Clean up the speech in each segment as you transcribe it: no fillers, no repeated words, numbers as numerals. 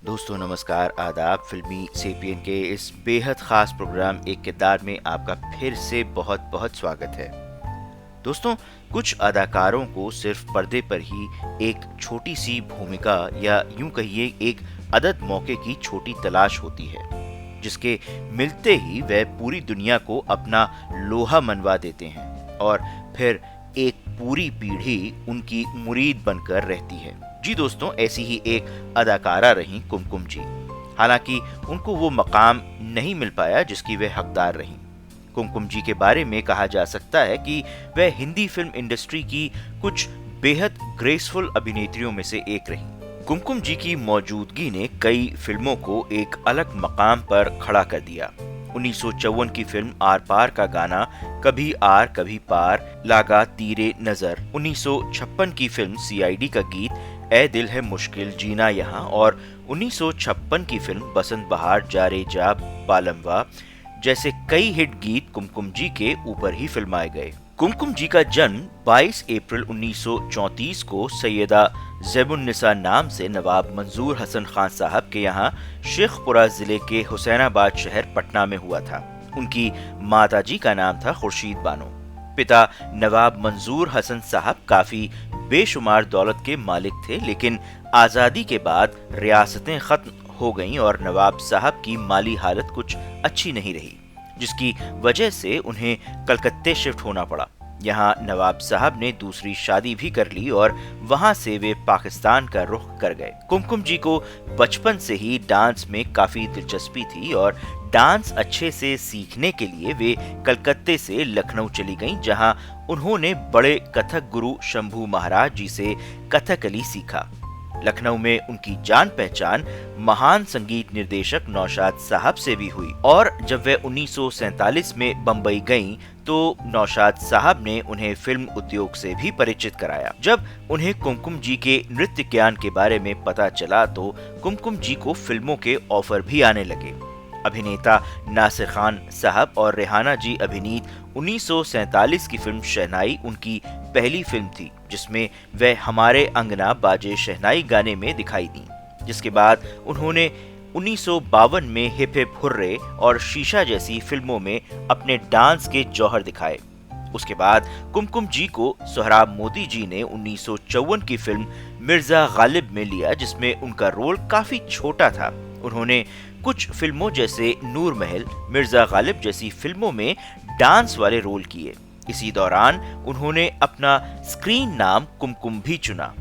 दोस्तों नमस्कार, आदाब। फिल्मी सेपियन के इस बेहद खास प्रोग्राम एक किरदार में आपका फिर से बहुत बहुत स्वागत है। दोस्तों, कुछ अदाकारों को सिर्फ पर्दे पर ही एक छोटी सी भूमिका या यूं कहिए एक अदद मौके की छोटी तलाश होती है, जिसके मिलते ही वह पूरी दुनिया को अपना लोहा मनवा देते हैं और फिर एक पूरी पीढ़ी उनकी मुरीद बनकर रहती है। जी दोस्तों, ऐसी ही एक अदाकारा रहीं कुमकुम जी। हालांकि उनको वो मकाम नहीं मिल पाया जिसकी वे हकदार रहीं। कुमकुम जी के बारे में कहा जा सकता है कि वह हिंदी फिल्म इंडस्ट्री की कुछ बेहद ग्रेसफुल अभिनेत्रियों में से एक रहीं। कुमकुम जी की मौजूदगी ने कई फिल्मों को एक अलग मकाम पर खड़ा कर दिया। 1954 की फिल्म आर पार का गाना कभी आर कभी पार लागा तीरे नजर, 1956 की फिल्म सीआईडी का गीत ए दिल है मुश्किल जीना यहाँ और 1956 की फिल्म बसंत बहार जा रे जा बालमवा जैसे कई हिट गीत कुमकुम जी के ऊपर ही फिल्माए गए। कुमकुम जी का जन्म 22 अप्रैल 1934 को सैयदा ज़ैबुन्निसा नाम से नवाब मंजूर हसन खान साहब के यहाँ शेखपुरा जिले के हुसैनाबाद शहर पटना में हुआ था। उनकी माताजी का नाम था खुर्शीद बानो। पिता नवाब मंजूर हसन साहब काफी बेशुमार दौलत के मालिक थे, लेकिन आजादी के बाद रियासतें खत्म हो गईं और नवाब साहब की माली हालत कुछ अच्छी नहीं रही, जिसकी वजह से उन्हें कलकत्ते शिफ्ट होना पड़ा। यहाँ नवाब साहब ने दूसरी शादी भी कर ली और वहां से वे पाकिस्तान का रुख कर गए। कुमकुम जी को बचपन से ही डांस में काफी दिलचस्पी थी और डांस अच्छे से सीखने के लिए वे कलकत्ते से लखनऊ चली गईं, जहां उन्होंने बड़े कथक गुरु शंभू महाराज जी से कथकली सीखा। लखनऊ में उनकी जान पहचान महान संगीत निर्देशक नौशाद साहब से भी हुई और जब वे 1947 में बंबई गईं तो नौशाद साहब ने उन्हें फिल्म उद्योग से भी परिचित कराया। जब उन्हें कुमकुम जी के नृत्य ज्ञान के बारे में पता चला तो कुमकुम जी को फिल्मों के ऑफर भी आने लगे। अभिनेता नासिर खान साहब और रेहाना जी अभिनीत 1947 की फिल्म शहनाई उनकी पहली फिल्म थी, जिसमें वह हमारे अंगना बाजे शहनाई गाने में दिखाई दी। जिसके बाद उन्होंने 1952 में हिप हिप हुर्रे और शीशा जैसी फिल्मों में अपने डांस के जौहर दिखाए। उसके बाद कुमकुम जी को सोहराब मोदी जी ने 1954 की फिल्म मिर्जा गालिब में लिया, जिसमें उनका रोल काफी छोटा था। उन्होंने कुछ फिल्मों जैसे नूर महल, मिर्जा गालिब जैसी फिल्मों में डांस वाले रोल किए। इसी दौरान उन्होंने अपना स्क्रीन नाम कुमकुम भी चुना।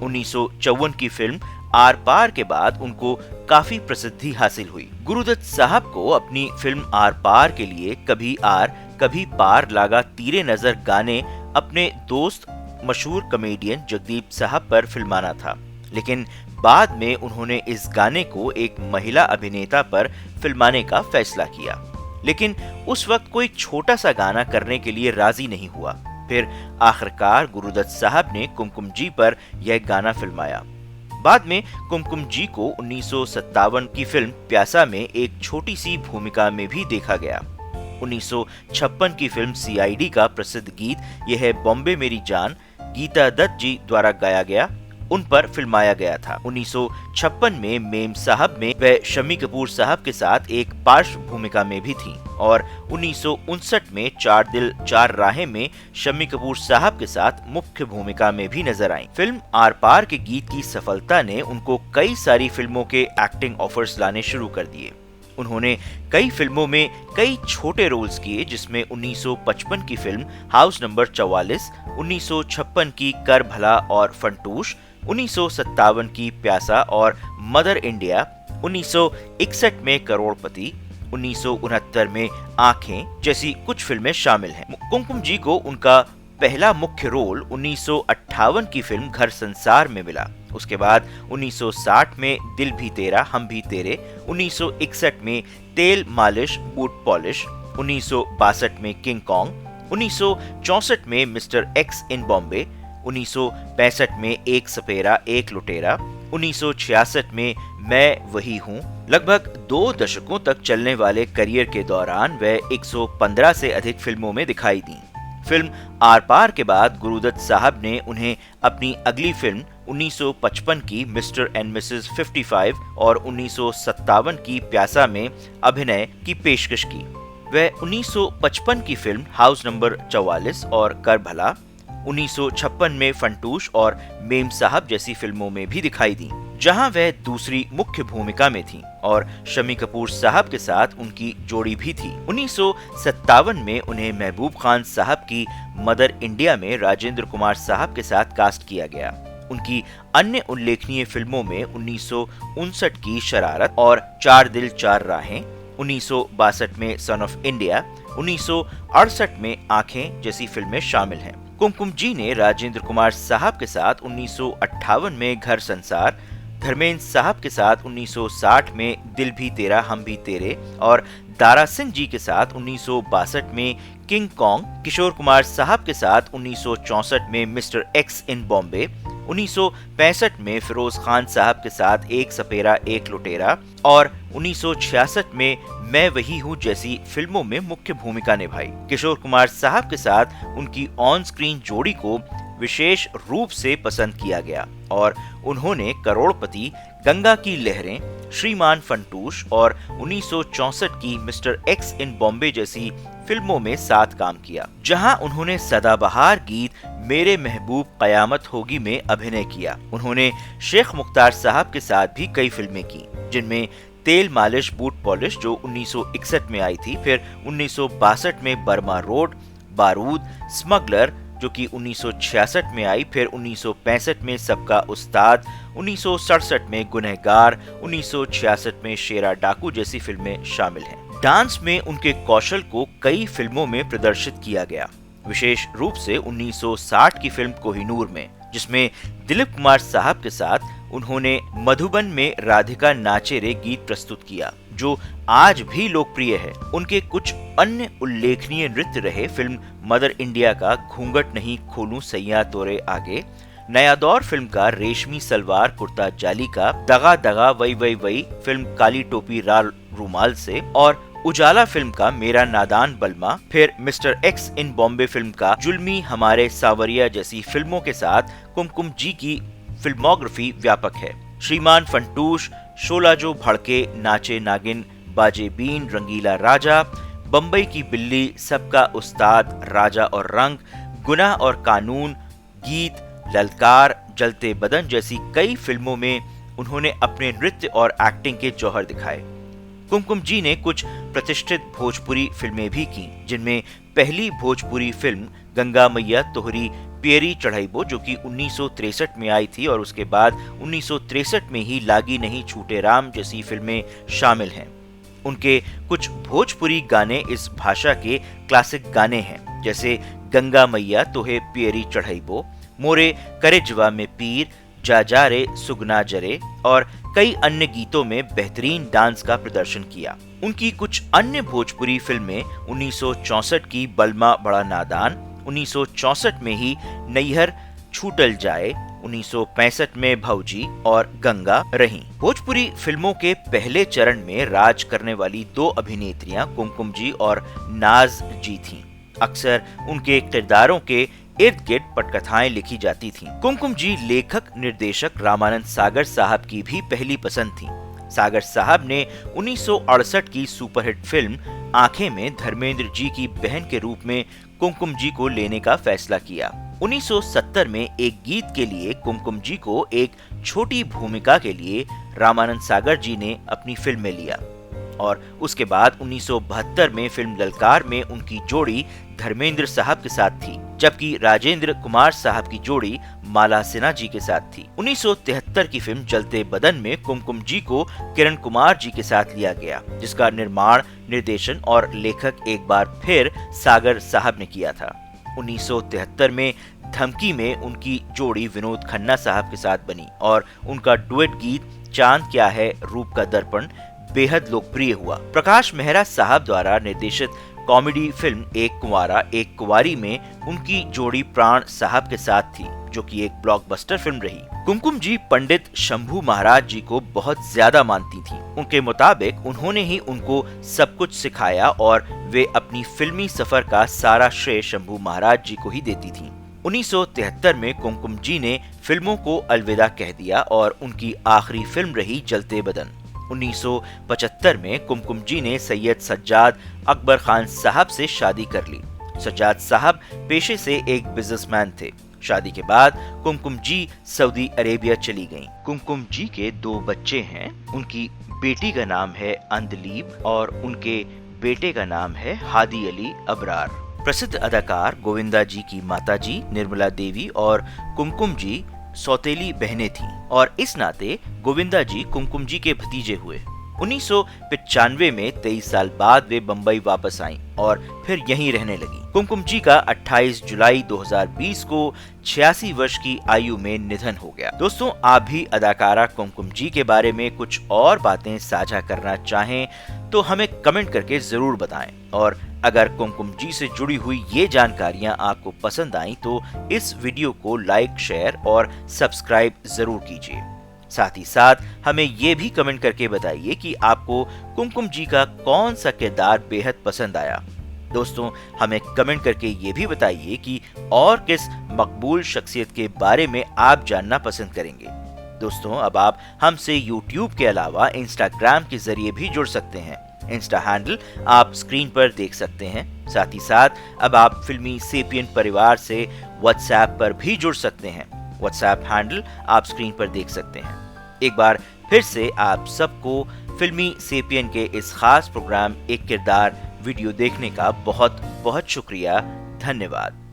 1954 की फिल्म आर पार के बाद उनको काफी प्रसिद्धि हासिल हुई। गुरुदत्त साहब को अपनी फिल्म आर पार के लिए कभी आर कभी पार लागा तीरे नजर गाने अपने दोस्त मशहूर कॉमेडियन जगदीप साहब पर फिल्माना था, लेकिन बाद में उन्होंने इस गाने को एक महिला अभिनेता पर फिल्माने का फैसला किया। लेकिन उस वक्त कोई छोटा सा गाना करने के लिए राजी नहीं हुआ। फिर आखिरकार गुरुदत्त साहब ने कुमकुम जी पर यह गाना फिल्माया। बाद में कुमकुम जी को 1957 की फिल्म प्यासा में एक छोटी सी भूमिका में भी देखा गया। 1956 की फिल्म सीआईडी का प्रसिद्ध गीत यह है बॉम्बे मेरी जान गीता दत्त जी द्वारा गाया गया, उन पर फिल्माया गया था। 1956 में मेम साहब में वह शम्मी कपूर साहब के साथ एक पार्श्व भूमिका में भी थी और 1959 में चार दिल चार राहें में शम्मी कपूर साहब के साथ मुख्य भूमिका में भी नजर आईं। फिल्म आर पार के गीत की सफलता ने उनको कई सारी फिल्मों के एक्टिंग ऑफर्स लाने शुरू कर दिए। उन्होंने कई फिल्मों में कई छोटे रोल्स किए, जिसमें 1955 की फिल्म हाउस नंबर 44, 1956 की कर भला और फंटूश, 1957 की प्यासा और मदर इंडिया, 1961 में करोड़पति, 1969 में आंखें जैसी कुछ फिल्में शामिल हैं। कुमकुम जी को उनका पहला मुख्य रोल 1958 की फिल्म घर संसार में मिला। उसके बाद 1960 में दिल भी तेरा हम भी तेरे, 1961 में तेल मालिश बूट पॉलिश, 1962 में किंग कॉन्ग, 1964 में मिस्टर एक्स इन बॉम्बे, 1965 में एक सपेरा एक लुटेरा, 1966 में मैं वही हूँ। लगभग 2 दशकों तक चलने वाले करियर के दौरान वह 115 से अधिक फिल्मों में दिखाई दी। फिल्म आर पार के बाद गुरुदत्त साहब ने उन्हें अपनी अगली फिल्म 1955 की मिस्टर एंड मिसेस 55 और 1957 की प्यासा में अभिनय की पेशकश की। वह 1955 की फिल्म हाउस नंबर 44 और कर भला, 1956 में फंटूश और मेम साहब जैसी फिल्मों में भी दिखाई दी, जहां वह दूसरी मुख्य भूमिका में थीं और शम्मी कपूर साहब के साथ उनकी जोड़ी भी थी। 1957 में उन्हें महबूब खान साहब की मदर इंडिया में राजेंद्र कुमार साहब के साथ कास्ट किया गया। उनकी अन्य उल्लेखनीय फिल्मों में 1959 की शरारत और चार दिल चार राहें, 1962 में सन ऑफ इंडिया, 1968 में आंखें जैसी फिल्में शामिल हैं। कुमकुम जी ने राजेंद्र कुमार साहब के साथ 1958 में घर संसार, धर्मेंद्र साहब के साथ 1960 में दिल भी तेरा हम भी तेरे और दारा सिंह जी के साथ 1962 में किंग कॉन्ग, किशोर कुमार साहब के साथ 1964 में मिस्टर एक्स इन बॉम्बे, 1965 में फिरोज खान साहब के साथ एक सपेरा एक लुटेरा और 1966 में मैं वही हूँ जैसी फिल्मों में मुख्य भूमिका निभाई। किशोर कुमार साहब के साथ उनकी ऑन स्क्रीन जोड़ी को विशेष रूप से पसंद किया गया और उन्होंने करोड़पति, गंगा की लहरें, श्रीमान फंटूश और 1964 की मिस्टर एक्स इन बॉम्बे जैसी फिल्मों में साथ काम किया, जहां उन्होंने सदाबहार गीत मेरे महबूब कयामत होगी में अभिनय किया। उन्होंने शेख मुख्तार साहब के साथ भी कई फिल्में की, जिनमें तेल मालिश बूट पॉलिश जो 1961 में आई थी, फिर 1962 में बर्मा रोड, बारूद, स्मगलर जो कि 1966 में आई, फिर 1965 में सबका उस्ताद, 1967 में गुनहगार, 1966 में शेरा डाकू जैसी फिल्में शामिल हैं। डांस में उनके कौशल को कई फिल्मों में प्रदर्शित किया गया, विशेष रूप से 1960 की फिल्म कोहिनूर में, जिसमें दिलीप कुमार साहब के साथ उन्होंने मधुबन में राधिका नाचे रे गीत प्रस्तुत किया, जो आज भी लोकप्रिय है। उनके कुछ अन्य उल्लेखनीय नृत्य रहे फिल्म मदर इंडिया का घूंघट नहीं खोलूं सैया तोरे आगे, नया दौर फिल्म का रेशमी सलवार कुर्ता जाली का, दगा दगा वही वही वही फिल्म काली टोपी लाल रूमाल से और उजाला फिल्म का मेरा नादान बलमा, फिर मिस्टर एक्स इन बॉम्बे फिल्म का जुल्मी हमारे सावरिया जैसी फिल्मों के साथ कुमकुम जी की फिल्मोग्राफी व्यापक है। श्रीमान फंटूश, शोला जो भड़के, नाचे नागिन, बाजे बीन, रंगीला राजा, बम्बई की बिल्ली, सबका उस्ताद, राजा और रंग, गुनाह और कानून, गीत, ललकार, जलते बदन जैसी कई फिल्मों में उन्होंने अपने नृत्य और एक्टिंग के जौहर दिखाए। कुमकुम जी ने कुछ प्रतिष्ठित भोजपुरी फिल्में भी की, जिनमें पहली भोजपुरी फिल्म गंगा मैया तोहरी पियरी चढ़ाईबो जो कि 1963 में आई थी और उसके बाद 1963 में ही लागी नहीं छूटे राम जैसी फिल्में शामिल हैं। उनके कुछ भोजपुरी गाने इस भाषा के क्लासिक गाने हैं, जैसे गंगा मैया तोहे पियरी चढ़ाईबो, मोरे करेजवा में पीर, जा रे सुगना जरे और कई अन्य गीतों में बेहतरीन डांस का प्रदर्शन किया। उनकी कुछ अन्य भोजपुरी फिल्में 1964 की बलमा बड़ा नादान, 1964 में ही नैहर छूटल जाए, 1965 में भौजी और गंगा रही। भोजपुरी फिल्मों के पहले चरण में राज करने वाली दो अभिनेत्रियां कुमकुम जी और नाज जी थीं। अक्सर उनके किरदारों के इर्द गिर्द पटकथाएं लिखी जाती थीं। कुमकुम जी लेखक निर्देशक रामानंद सागर साहब की भी पहली पसंद थीं। सागर साहब ने 1968 की सुपरहिट फिल्म आंखें में धर्मेंद्र जी की बहन के रूप में कुमकुम जी को लेने का फैसला किया। 1970 में एक गीत के लिए कुमकुम जी को एक छोटी भूमिका के लिए रामानंद सागर जी ने अपनी फिल्म में लिया और उसके बाद 1972 में फिल्म ललकार में उनकी जोड़ी धर्मेंद्र साहब के साथ थी, जबकि राजेंद्र कुमार साहब की जोड़ी माला सिन्हा जी के साथ थी। 1973 की फिल्म जलते बदन में कुमकुम जी को किरण कुमार जी के साथ लिया गया, जिसका निर्माण, निर्देशन और लेखक एक बार फिर सागर साहब ने किया था। 1973 में धमकी में उनकी जोड़ी विनोद खन्ना साहब के साथ बनी और उनका डुएट गीत चांद क्या है रूप का दर्पण बेहद लोकप्रिय हुआ। प्रकाश मेहरा साहब द्वारा निर्देशित कॉमेडी फिल्म एक कुंवारा एक कुंवारी में उनकी जोड़ी प्राण साहब के साथ थी, जो कि एक ब्लॉकबस्टर फिल्म रही। कुमकुम जी पंडित शंभू महाराज जी को बहुत ज्यादा मानती थीं। उनके मुताबिक उन्होंने ही उनको सब कुछ सिखाया और वे अपनी फिल्मी सफर का सारा श्रेय शंभू महाराज जी को ही देती थीं। 1973 में कुमकुम जी ने फिल्मों को अलविदा कह दिया और उनकी आखिरी फिल्म रही जलते बदन। 1975 में कुमकुम जी ने सैयद सज्जाद अकबर खान साहब से शादी कर ली। सज्जाद साहब पेशे से एक बिजनेसमैन थे। शादी के बाद कुमकुम जी सऊदी अरेबिया चली गईं। कुमकुम जी के 2 बच्चे हैं। उनकी बेटी का नाम है अंदलीब और उनके बेटे का नाम है हादी अली अबरार। प्रसिद्ध अदाकार गोविंदा जी की माताजी निर्मला देवी और कुमकुम जी सौतेली बहनें थीं और इस नाते गोविंदा जी कुमकुम जी के भतीजे हुए। 1995 में 23 साल बाद वे बंबई वापस आईं और फिर यहीं रहने लगी। कुमकुम जी का 28 जुलाई 2020 को 86 वर्ष की आयु में निधन हो गया। दोस्तों, आप भी अदाकारा कुमकुम जी के बारे में कुछ और बातें साझा करना चाहें तो हमें कमेंट करके जरूर बताएं और अगर कुमकुम जी से जुड़ी हुई ये जानकारियां आपको पसंद आईं तो इस वीडियो को लाइक, शेयर और सब्सक्राइब जरूर कीजिए। साथ ही साथ हमें ये भी कमेंट करके बताइए कि आपको कुमकुम जी का कौन सा किरदार बेहद पसंद आया। दोस्तों, हमें कमेंट करके ये भी बताइए कि और किस मकबूल शख्सियत के बारे में आप जानना पसंद करेंगे। दोस्तों, अब आप हमसे YouTube के अलावा Instagram के जरिए भी जुड़ सकते हैं। इंस्टा हैंडल आप स्क्रीन पर देख सकते हैं। साथ ही साथ अब आप फिल्मी सेपियन परिवार से WhatsApp पर भी जुड़ सकते हैं। WhatsApp हैंडल आप स्क्रीन पर देख सकते हैं। एक बार फिर से आप सबको फिल्मी सेपियन के इस खास प्रोग्राम एक किरदार वीडियो देखने का बहुत बहुत शुक्रिया। धन्यवाद।